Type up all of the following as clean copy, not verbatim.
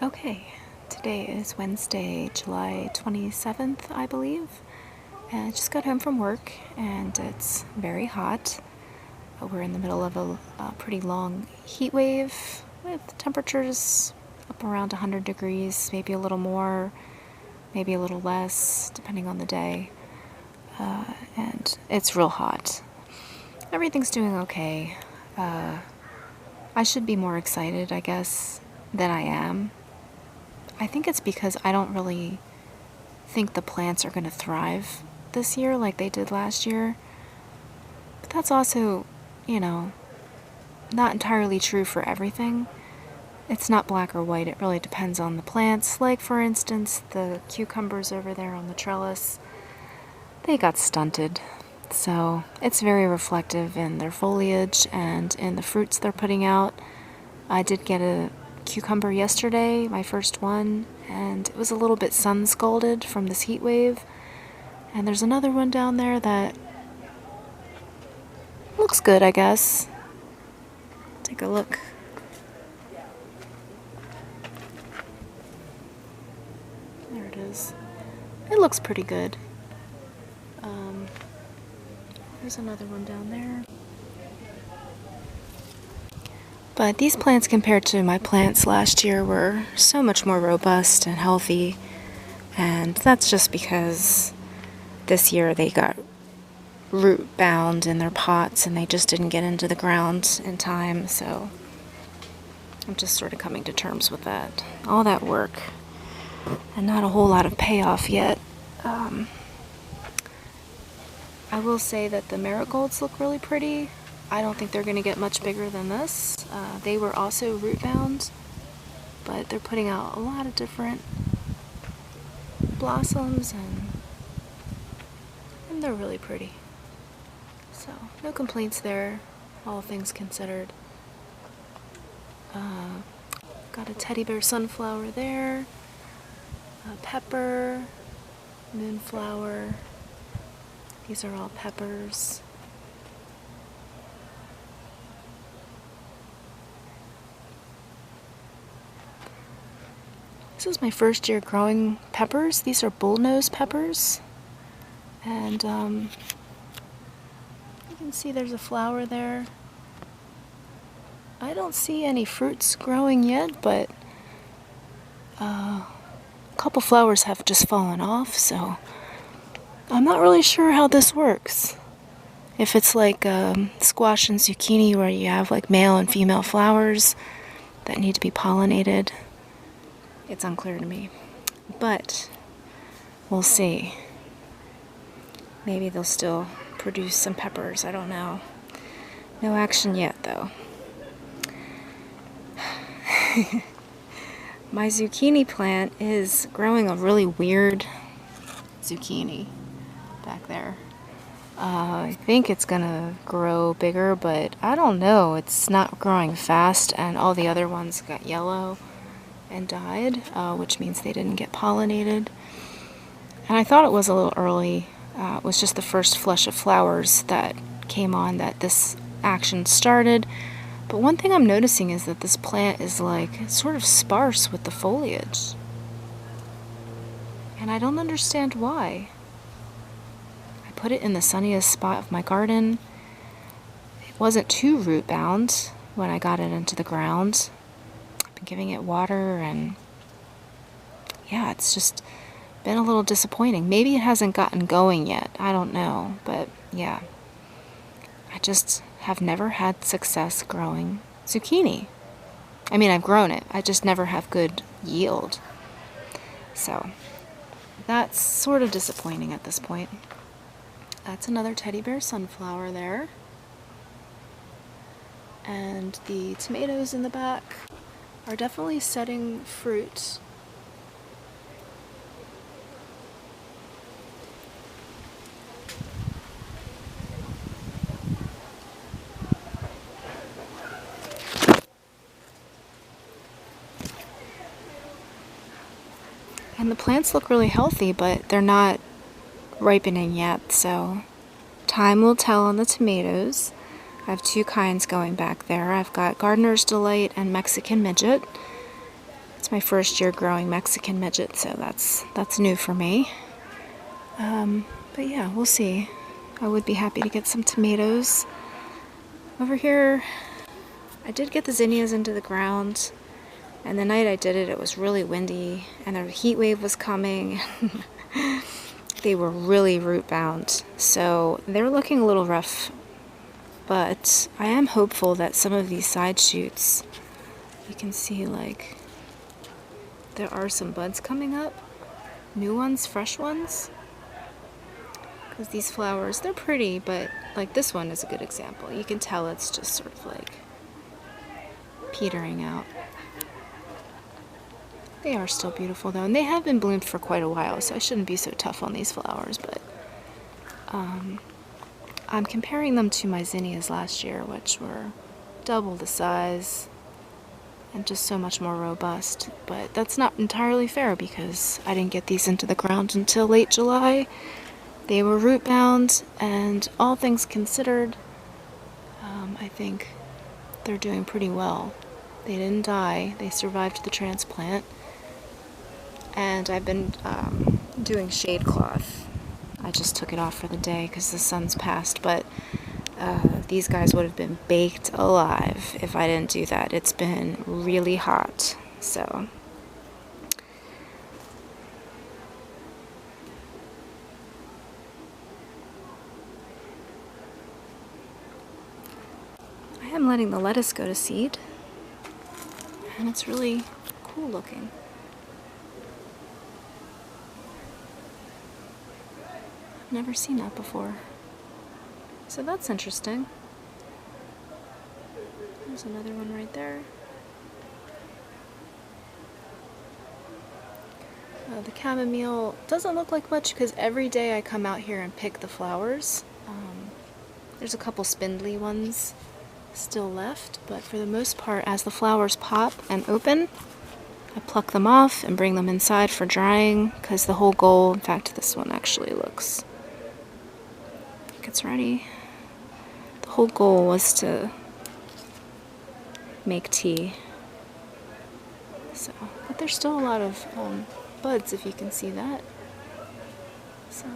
Okay, today is Wednesday, July 27th, I believe. And I just got home from work and it's very hot. We're in the middle of a pretty long heat wave with temperatures up around 100 degrees, maybe a little more, maybe a little less, depending on the day. And it's real hot. Everything's doing okay. I should be more excited, I guess, than I am. I think it's because I don't really think the plants are going to thrive this year like they did last year. But that's also, not entirely true for everything. It's not black or white, it really depends on the plants. Like, for instance, the cucumbers over there on the trellis, they got stunted. So it's very reflective in their foliage and in the fruits they're putting out. I did get a cucumber yesterday, my first one, and it was a little bit sun scalded from this heat wave. And there's another one down there that looks good, I guess. Take a look. There it is. It looks pretty good. There's another one down there. But these plants compared to my plants last year were so much more robust and healthy. And that's just because this year they got root bound in their pots and they just didn't get into the ground in time. So I'm just sort of coming to terms with that. All that work and not a whole lot of payoff yet. I will say that the marigolds look really pretty. I don't think they're going to get much bigger than this. They were also root bound, but they're putting out a lot of different blossoms and they're really pretty. So no complaints there, all things considered. Got a teddy bear sunflower there, a pepper, moonflower. These are all peppers. This is my first year growing peppers. These are bullnose peppers. And you can see there's a flower there. I don't see any fruits growing yet, but a couple flowers have just fallen off, so I'm not really sure how this works. If it's like squash and zucchini where you have like male and female flowers that need to be pollinated, it's unclear to me. But we'll see. Maybe they'll still produce some peppers, I don't know. No action yet though. My zucchini plant is growing a really weird zucchini back there. I think it's gonna grow bigger, but I don't know. It's not growing fast, and all the other ones got yellow and died, which means they didn't get pollinated. And I thought it was a little early. It was just the first flush of flowers that came on that this action started. But one thing I'm noticing is that this plant is like sort of sparse with the foliage. And I don't understand why. I put it in the sunniest spot of my garden. It wasn't too root bound when I got it into the ground. I've been giving it water and yeah, it's just been a little disappointing. Maybe it hasn't gotten going yet. I don't know. But yeah, I just have never had success growing zucchini. I mean, I've grown it. I just never have good yield. So that's sort of disappointing at this point. That's another teddy bear sunflower there. And the tomatoes in the back are definitely setting fruit. And the plants look really healthy, but they're not ripening yet, so time will tell on the tomatoes. I have two kinds going back there. I've got Gardener's Delight and Mexican Midget. It's my first year growing Mexican midget, so that's new for me. But yeah, we'll see. I would be happy to get some tomatoes. Over here, I did get the zinnias into the ground, and the night I did it, it was really windy, and a heat wave was coming. They were really root bound, so they were looking a little rough, but I am hopeful that some of these side shoots, you can see like there are some buds coming up, new ones, fresh ones, because these flowers, they're pretty, but like this one is a good example. You can tell it's just sort of like petering out. They are still beautiful though, and they have been bloomed for quite a while, so I shouldn't be so tough on these flowers, but I'm comparing them to my zinnias last year, which were double the size and just so much more robust. But that's not entirely fair because I didn't get these into the ground until late July. They were root bound, and all things considered, I think they're doing pretty well. They didn't die, they survived the transplant. And I've been doing shade cloth. I just took it off for the day because the sun's passed, but these guys would have been baked alive if I didn't do that. It's been really hot, so. I am letting the lettuce go to seed, and it's really cool looking. Never seen that before. So that's interesting. There's another one right there. The chamomile doesn't look like much because every day I come out here and pick the flowers. There's a couple spindly ones still left, but for the most part, as the flowers pop and open, I pluck them off and bring them inside for drying because the whole goal, in fact, this one actually looks it's ready. The whole goal was to make tea. So, but there's still a lot of buds, if you can see that. So,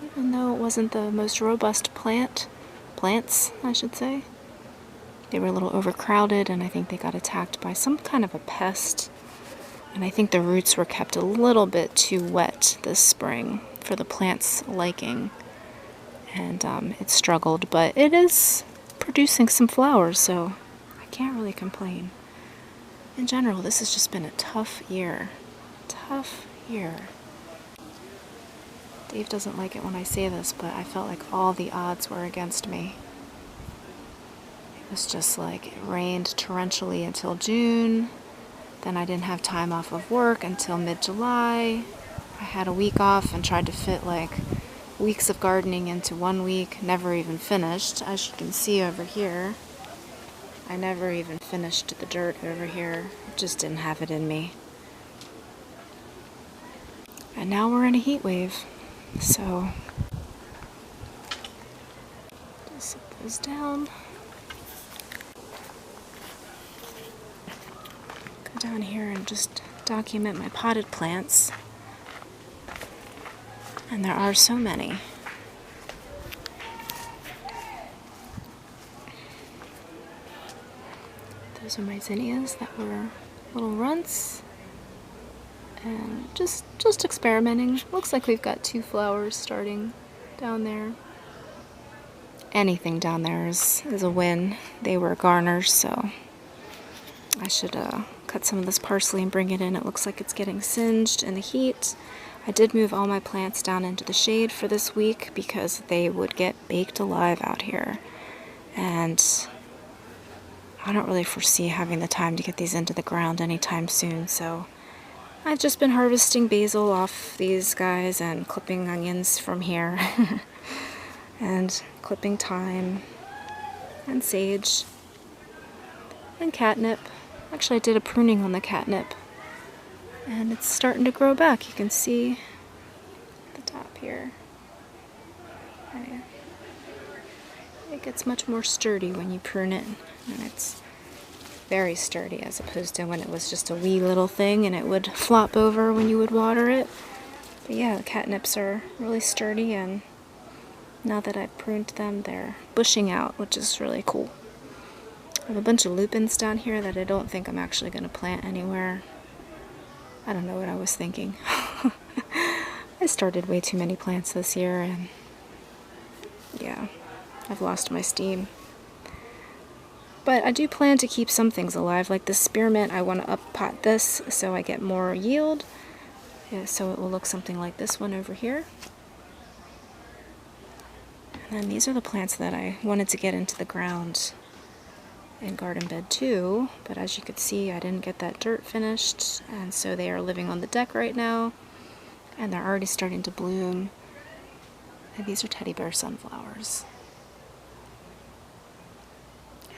even though it wasn't the most robust plants, I should say, they were a little overcrowded, and I think they got attacked by some kind of a pest. And I think the roots were kept a little bit too wet this spring for the plant's liking. And it struggled, but it is producing some flowers, so I can't really complain. In general, this has just been a tough year. Tough year. Dave doesn't like it when I say this, but I felt like all the odds were against me. It was just like it rained torrentially until June. Then I didn't have time off of work until mid-July. I had a week off and tried to fit like weeks of gardening into 1 week, never even finished. As you can see over here, I never even finished the dirt over here. I just didn't have it in me. And now we're in a heat wave, so just set those down. Go down here and just document my potted plants. And there are so many. Those are my zinnias that were little runts. And just experimenting. Looks like we've got 2 flowers starting down there. Anything down there is a win. They were garners, so I should cut some of this parsley and bring it in. It looks like it's getting singed in the heat. I did move all my plants down into the shade for this week because they would get baked alive out here. And I don't really foresee having the time to get these into the ground anytime soon, so I've just been harvesting basil off these guys and clipping onions from here. And clipping thyme and sage and catnip. Actually, I did a pruning on the catnip. And it's starting to grow back. You can see the top here. It gets much more sturdy when you prune it, and it's very sturdy as opposed to when it was just a wee little thing and it would flop over when you would water it. But yeah, the catnips are really sturdy, and now that I've pruned them, they're bushing out, which is really cool. I have a bunch of lupins down here that I don't think I'm actually going to plant anywhere. I don't know what I was thinking. I started way too many plants this year, and yeah, I've lost my steam. But I do plan to keep some things alive, like this spearmint. I want to up pot this so I get more yield. Yeah, so it will look something like this one over here. And then these are the plants that I wanted to get into the ground in garden bed too, but as you could see, I didn't get that dirt finished, and so they are living on the deck right now, and they're already starting to bloom. And these are teddy bear sunflowers.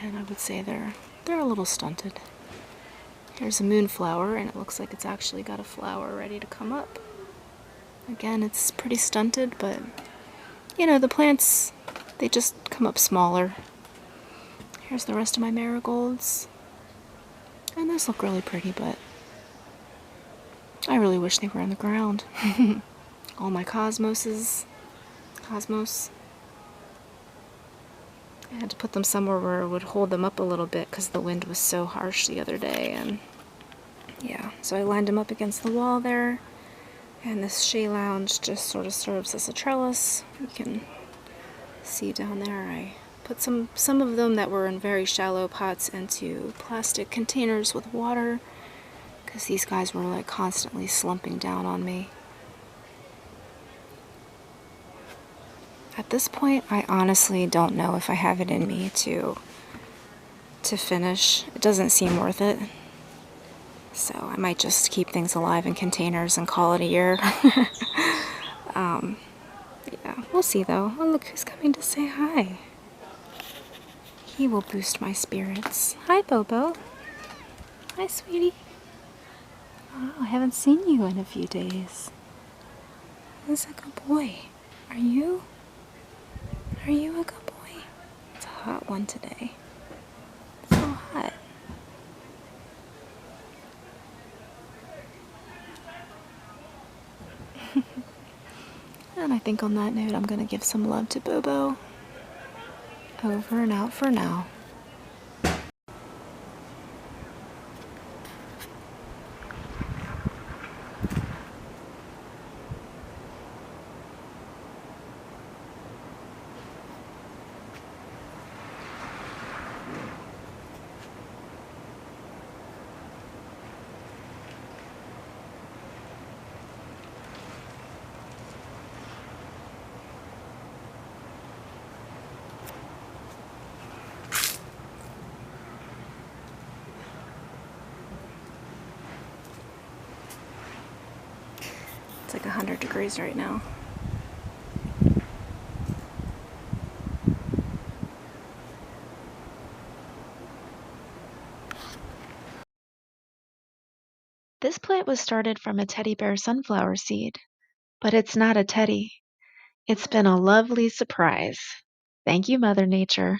And I would say they're a little stunted. Here's a moonflower, and it looks like it's actually got a flower ready to come up. Again, it's pretty stunted, but you know, the plants, they just come up smaller. Here's the rest of my marigolds. And those look really pretty, but I really wish they were in the ground. All my cosmos. I had to put them somewhere where it would hold them up a little bit because the wind was so harsh the other day, and yeah, so I lined them up against the wall there, and this shea lounge just sort of serves as a trellis. You can see down there I put some of them that were in very shallow pots into plastic containers with water because these guys were like constantly slumping down on me. At this point, I honestly don't know if I have it in me to finish. It doesn't seem worth it. So I might just keep things alive in containers and call it a year. Yeah, we'll see though. Oh, look who's coming to say hi. He will boost my spirits. Hi, Bobo. Hi, sweetie. Oh, I haven't seen you in a few days. Who's a good boy? Are you? Are you a good boy? It's a hot one today. It's so hot. And I think on that note, I'm going to give some love to Bobo. Over and out for now. It's like 100 degrees right now. This plant was started from a teddy bear sunflower seed, but it's not a teddy. It's been a lovely surprise. Thank you, Mother Nature.